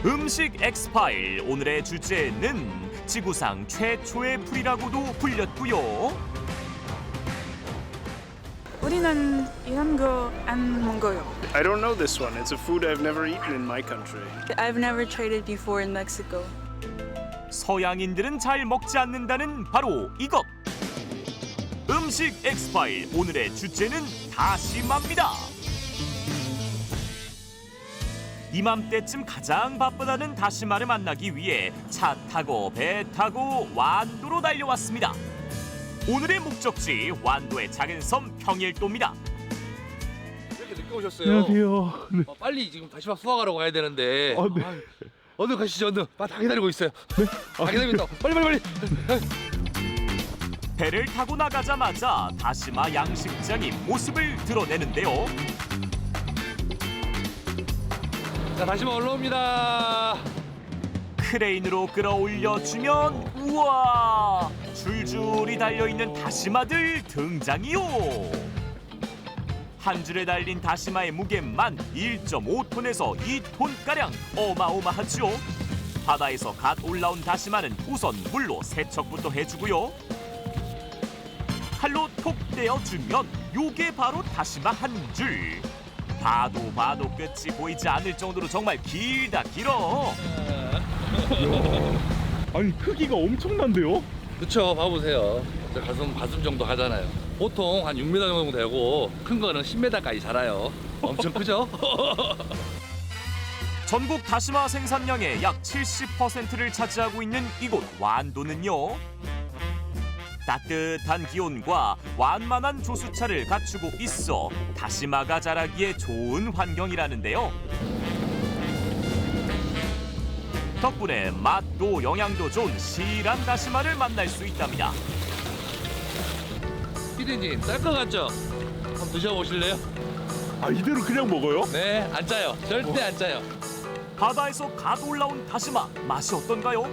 음식 엑스파일 오늘의 주제는 지구상 최초의 풀이라고도 불렸고요. 우리는 이런 거 안 먹어요. I don't know this one. It's a food I've never eaten in my country. I've never tried it before in Mexico. 서양인들은 잘 먹지 않는다는 바로 이것. 음식 엑스파일 오늘의 주제는 다시마입니다. 이맘때쯤 가장 바쁘다는 다시마를 만나기 위해 차 타고 배 타고 완도로 달려왔습니다. 오늘의 목적지 완도의 작은 섬 평일도입니다. 이렇게 늦게 오셨어요. 안녕하세요. 네. 빨리 지금 다시마 수확하러 가야 되는데. 네. 아유, 얼른 가시죠, 얼른. 다 기다리고 있어요. 네. 다 기다립니다. 빨리. 배를 타고 나가자마자 다시마 양식장이 모습을 드러내는데요. 자, 다시마 올라옵니다. 크레인으로 끌어올려주면 우와! 줄줄이 달려있는 다시마들 등장이요. 한 줄에 달린 다시마의 무게만 1.5톤에서 2톤가량 어마어마하죠. 바다에서 갓 올라온 다시마는 우선 물로 세척부터 해주고요. 칼로 톡 떼어주면 요게 바로 다시마 한 줄. 봐도 끝이 보이지 않을 정도로 정말 길다 길어. 아니 크기가 엄청난데요? 그쵸, 봐보세요. 가슴 정도 하잖아요. 보통 한 6m 정도 되고 큰 거는 10m까지 자라요. 엄청 크죠? 전국 다시마 생산량의 약 70%를 차지하고 있는 이곳 완도는요. 따뜻한 기온과 완만한 조수차를 갖추고 있어 다시마가 자라기에 좋은 환경이라는데요. 덕분에 맛도 영양도 좋은 실한 다시마를 만날 수 있답니다. 피디님, 짤 것 같죠? 한번 드셔보실래요? 아 이대로 그냥 먹어요? 네, 안 짜요. 절대 안 짜요. 바다에서 갓 올라온 다시마 맛이 어떤가요?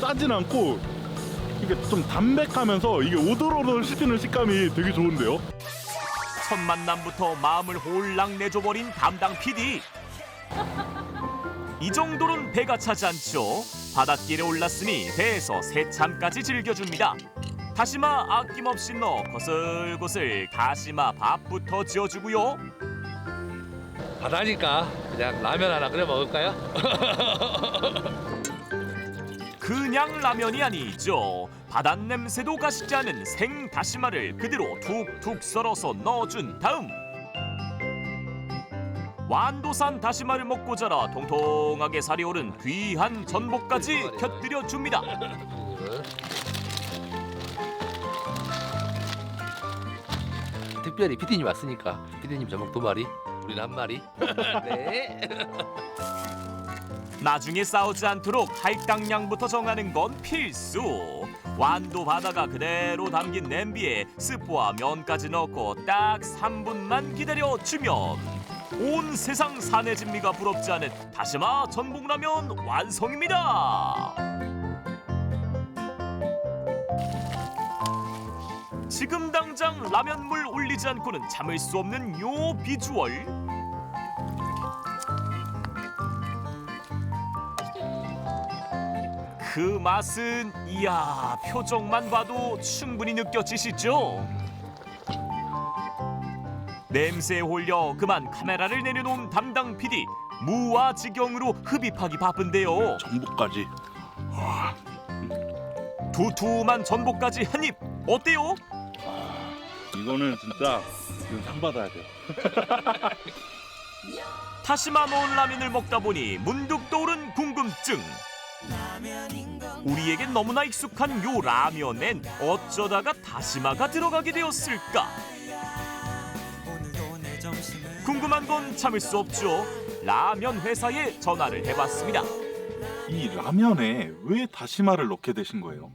짜진 않고 이게 좀 담백하면서 이게 오돌오돌 씹히는 식감이 되게 좋은데요? 첫 만남부터 마음을 홀랑 내줘버린 담당 PD. 이 정도는 배가 차지 않죠. 바닷길에 올랐으니 배에서 새참까지 즐겨줍니다. 다시마 아낌없이 넣어 거슬거슬 다시마 밥부터 지어주고요. 바다니까 그냥 라면 하나 끓여 먹을까요? 그냥 라면이 아니죠. 바닷냄새도 가시지 않은 생다시마를 그대로 툭툭 썰어서 넣어준 다음 완도산 다시마를 먹고 자라 통통하게 살이 오른 귀한 전복까지 곁들여줍니다. 특별히 피디님 왔으니까 피디님 전복 2마리, 우리는 1마리. 네. 나중에 싸우지 않도록 할당량부터 정하는 건 필수. 완도 바다가 그대로 담긴 냄비에 스프와 면까지 넣고 딱 3분만 기다려주면 온 세상 사내진미가 부럽지 않은 다시마 전복라면 완성입니다. 지금 당장 라면물 올리지 않고는 참을 수 없는 요 비주얼. 그 맛은 이야 표정만 봐도 충분히 느껴지시죠? 냄새에 홀려 그만 카메라를 내려놓은 담당 PD 무아지경으로 흡입하기 바쁜데요. 전복까지. 두툼한 전복까지 한입 어때요? 이거는 진짜 이건 상 받아야 돼요. 다시마 넣은 라면을 먹다 보니 문득 떠오른 궁금증. 우리에겐 너무나 익숙한 요 라면엔 어쩌다가 다시마가 들어가게 되었을까? 궁금한 건 참을 수 없죠. 라면 회사에 전화를 해봤습니다. 이 라면에 왜 다시마를 넣게 되신 거예요?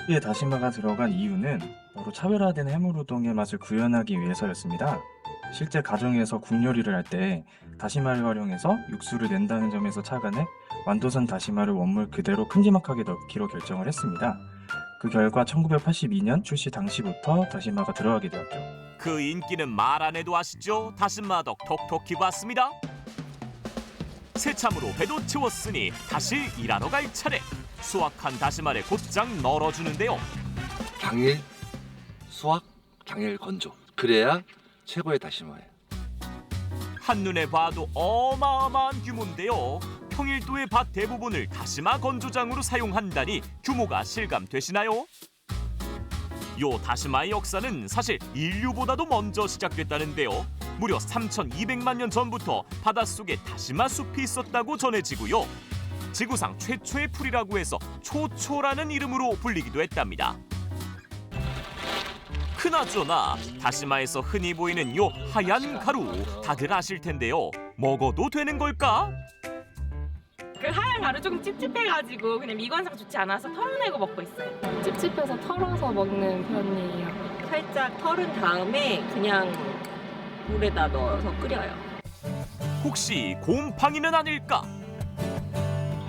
에 다시마가 들어간 이유는 바로 차별화된 해물우동의 맛을 구현하기 위해서였습니다. 실제 가정에서 국 요리를 할 때 다시마를 활용해서 육수를 낸다는 점에서 착안해 완도산 다시마를 원물 그대로 큼지막하게 넣기로 결정을 했습니다. 그 결과 1982년 출시 당시부터 다시마가 들어가게 되었죠. 그 인기는 말 안 해도 아시죠? 다시마 덕 톡톡히 봤습니다. 새참으로 배도 채웠으니 다시 일하러 갈 차례. 수확한 다시마를 곧장 널어주는데요. 당일 수확, 당일 건조. 그래야 최고의 다시마예요. 한눈에 봐도 어마어마한 규모인데요. 평일도의 밭 대부분을 다시마 건조장으로 사용한다니 규모가 실감되시나요? 요 다시마의 역사는 사실 인류보다도 먼저 시작됐다는데요. 무려 3,200만 년 전부터 바닷속에 다시마 숲이 있었다고 전해지고요. 지구상 최초의 풀이라고 해서 초초라는 이름으로 불리기도 했답니다. 그나저나 다시마에서 흔히 보이는 요 하얀 가루 다들 아실 텐데요. 먹어도 되는 걸까? 그 하얀 가루 조금 찝찝해가지고 그냥 미관상 좋지 않아서 털어내고 먹고 있어요. 찝찝해서 털어서 먹는 편이에요. 살짝 털은 다음에 그냥 물에다 넣어서 끓여요. 혹시 곰팡이는 아닐까?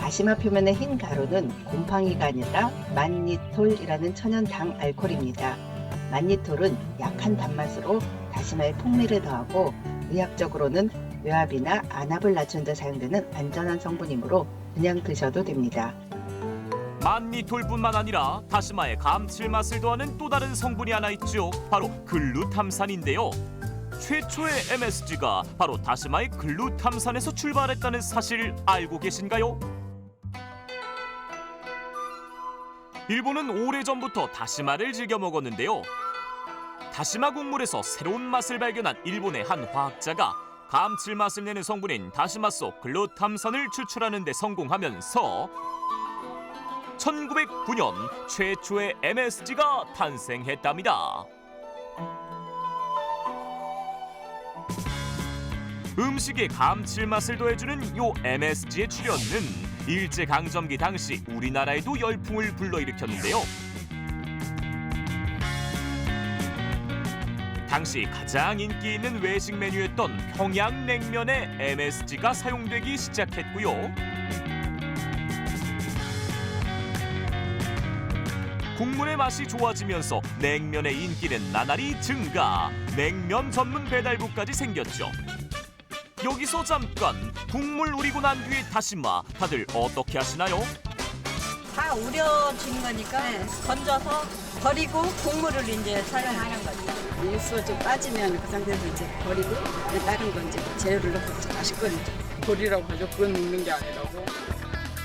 다시마 표면의 흰 가루는 곰팡이가 아니라 만니톨이라는 천연 당 알코올입니다. 만니톨은 약한 단맛으로 다시마의 풍미를 더하고 의학적으로는 외압이나 안압을 낮추는 데 사용되는 안전한 성분이므로 그냥 드셔도 됩니다. 만니톨뿐만 아니라 다시마의 감칠맛을 더하는 또 다른 성분이 하나 있죠. 바로 글루탐산인데요. 최초의 MSG가 바로 다시마의 글루탐산에서 출발했다는 사실 알고 계신가요? 일본은 오래전부터 다시마를 즐겨 먹었는데요. 다시마 국물에서 새로운 맛을 발견한 일본의 한 화학자가 감칠맛을 내는 성분인 다시마 속 글루탐산을 추출하는 데 성공하면서 1909년 최초의 MSG가 탄생했답니다. 음식에 감칠맛을 더해주는 요 MSG의 출현은 일제강점기 당시 우리나라에도 열풍을 불러일으켰는데요. 당시 가장 인기 있는 외식 메뉴였던 평양냉면에 MSG가 사용되기 시작했고요. 국물의 맛이 좋아지면서 냉면의 인기는 나날이 증가, 냉면 전문 배달부까지 생겼죠. 여기서 잠깐 국물 우리고 난 뒤에 다시마 다들 어떻게 하시나요? 다 우려진 거니까 건져서 버리고 국물을 이제 사용하는 거죠. 육수가 좀 빠지면 그 상태에서 이제 버리고 다른 건 이제 재료를 넣고 다시 끓이죠. 버리라고 하죠. 그건 먹는 게 아니라고.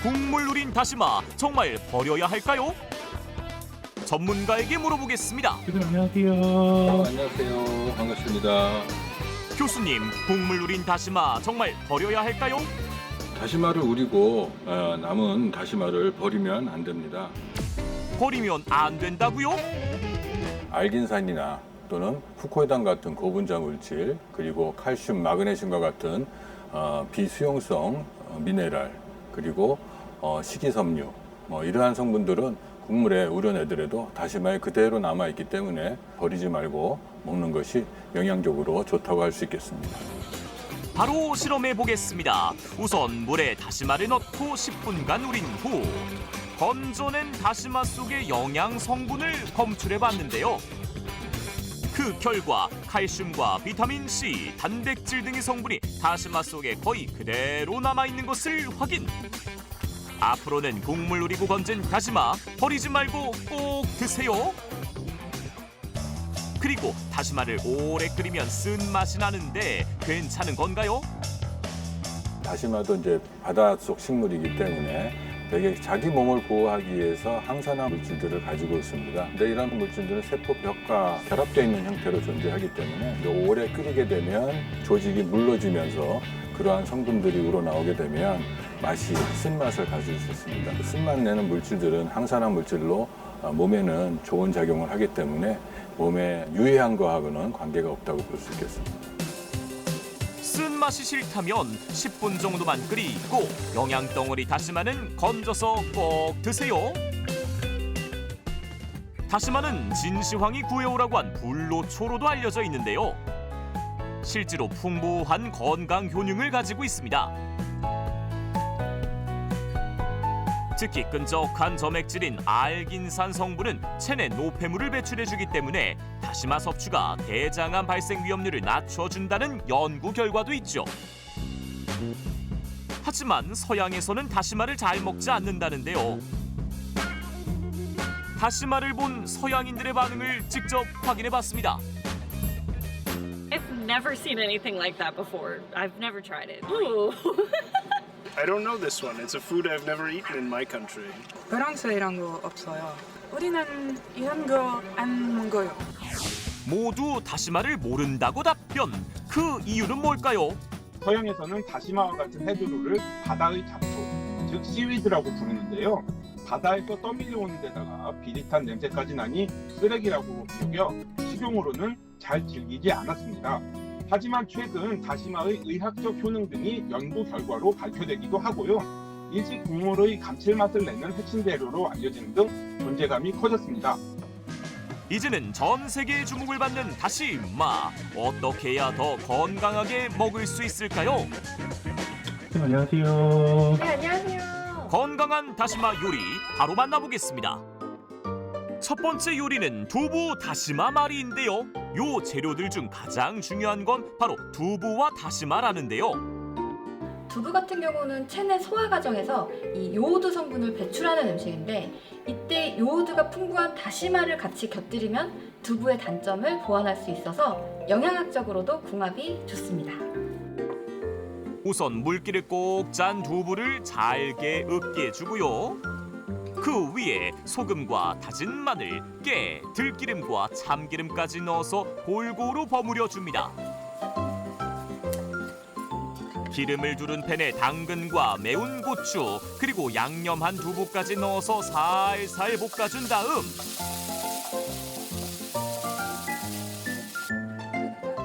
국물 우린 다시마 정말 버려야 할까요? 전문가에게 물어보겠습니다. 안녕하세요. 안녕하세요. 반갑습니다. 교수님, 국물 우린 다시마 정말 버려야 할까요? 다시마를 우리고 남은 다시마를 버리면 안 됩니다. 버리면 안 된다고요? 알긴산이나 또는 후코에단 같은 고분자 물질, 그리고 칼슘, 마그네슘과 같은 비수용성 미네랄, 그리고 식이섬유, 이러한 성분들은 국물에 우려내더라도 다시마에 그대로 남아있기 때문에 버리지 말고 먹는 것이 영양적으로 좋다고 할 수 있겠습니다. 바로 실험해 보겠습니다. 우선 물에 다시마를 넣고 10분간 우린 후 건져낸 다시마 속의 영양 성분을 검출해 봤는데요. 그 결과 칼슘과 비타민 C, 단백질 등의 성분이 다시마 속에 거의 그대로 남아있는 것을 확인. 앞으로는 국물 우리고 건진 다시마 버리지 말고 꼭 드세요. 그리고 다시마를 오래 끓이면 쓴맛이 나는데 괜찮은 건가요? 다시마도 이제 바닷속 식물이기 때문에 되게 자기 몸을 보호하기 위해서 항산화 물질들을 가지고 있습니다. 근데 이런 물질들은 세포벽과 결합되어 있는 형태로 존재하기 때문에 오래 끓이게 되면 조직이 물러지면서 그러한 성분들이 우러나오게 되면 맛이 쓴맛을 가질 수 있습니다. 쓴맛 내는 물질들은 항산화 물질로 몸에는 좋은 작용을 하기 때문에 몸에 유해한 거하고는 관계가 없다고 볼 수 있겠습니다. 쓴맛이 싫다면 10분 정도만 끓이고 영양덩어리 다시마는 건져서 꼭 드세요. 다시마는 진시황이 구해오라고 한 불로초로도 알려져 있는데요. 실제로 풍부한 건강 효능을 가지고 있습니다. 특히 끈적한 점액질인 알긴산 성분은 체내 노폐물을 배출해주기 때문에 다시마 섭취가 대장암 발생 위험률을 낮춰준다는 연구 결과도 있죠. 하지만 서양에서는 다시마를 잘 먹지 않는다는데요. 다시마를 본 서양인들의 반응을 직접 확인해봤습니다. I've never seen anything like that before. I've never tried it. I don't know this one. It's a food I've never eaten in my country. 프랑스에 이런 거 없어요. 우리는 이런 거 안 먹어요. 모두 다시마를 모른다고 답변. 그 이유는 뭘까요? 서양에서는 다시마와 같은 해조류를 바다의 잡초, 즉 씨위드라고 부르는데요. 바다에서 떠밀려오는 데다가 비릿한 냄새까지 나니 쓰레기라고 여겨 식용으로는 잘 즐기지 않았습니다. 하지만 최근 다시마의 의학적 효능 등이 연구 결과로 발표되기도 하고요. 일식 국물의 감칠맛을 내는 핵심 재료로 알려지는 등 존재감이 커졌습니다. 이제는 전 세계의 주목을 받는 다시마. 어떻게 해야 더 건강하게 먹을 수 있을까요? 안녕하세요. 네, 안녕하세요. 건강한 다시마 요리 바로 만나보겠습니다. 첫 번째 요리는 두부 다시마 말이인데요. 요 재료들 중 가장 중요한 건 바로 두부와 다시마라는데요. 두부 같은 경우는 체내 소화 과정에서 이 요오드 성분을 배출하는 음식인데 이때 요오드가 풍부한 다시마를 같이 곁들이면 두부의 단점을 보완할 수 있어서 영양학적으로도 궁합이 좋습니다. 우선 물기를 꼭 짠 두부를 잘게 으깨 주고요. 그 위에 소금과 다진 마늘, 깨, 들기름과 참기름까지 넣어서 골고루 버무려 줍니다. 기름을 두른 팬에 당근과 매운 고추 그리고 양념한 두부까지 넣어서 살살 볶아준 다음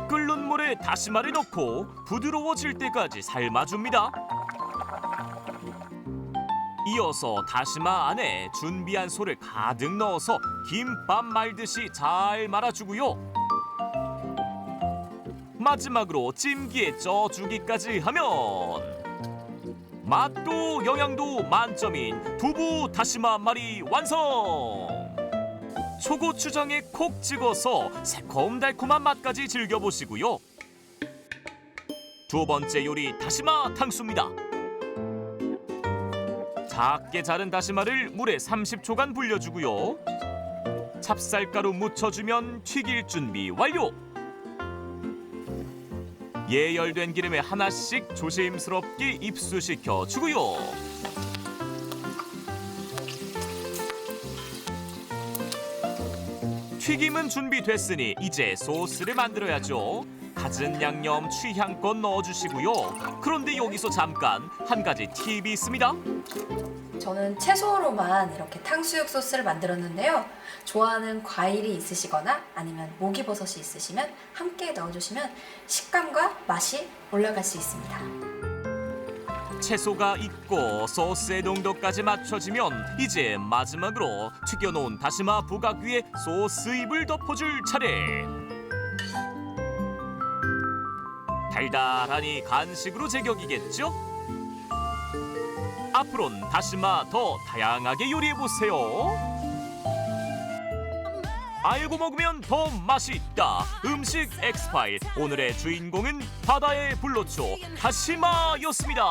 끓는 물에 다시마를 넣고 부드러워질 때까지 삶아줍니다. 이어서 다시마 안에 준비한 소를 가득 넣어서 김밥 말듯이 잘 말아주고요. 마지막으로 찜기에 쪄주기까지 하면 맛도 영양도 만점인 두부 다시마 말이 완성! 초고추장에 콕 찍어서 새콤달콤한 맛까지 즐겨보시고요. 두 번째 요리 다시마 탕수입니다. 작게 자른 다시마를 물에 30초간 불려주고요. 찹쌀가루 묻혀주면 튀길 준비 완료! 예열된 기름에 하나씩 조심스럽게 입수시켜 주고요. 튀김은 준비됐으니 이제 소스를 만들어야죠. 갖은 양념 취향껏 넣어주시고요. 그런데 여기서 잠깐 한 가지 팁이 있습니다. 저는 채소로만 이렇게 탕수육 소스를 만들었는데요. 좋아하는 과일이 있으시거나 아니면 목이버섯이 있으시면 함께 넣어주시면 식감과 맛이 올라갈 수 있습니다. 채소가 익고 소스의 농도까지 맞춰지면 이제 마지막으로 튀겨놓은 다시마 부각 위에 소스잎을 덮어줄 차례. 달달하니 간식으로 제격이겠죠? 앞으로는 다시마 더 다양하게 요리해보세요. 알고 먹으면 더 맛있다. 음식 엑스파일 오늘의 주인공은 바다의 불로초 다시마였습니다.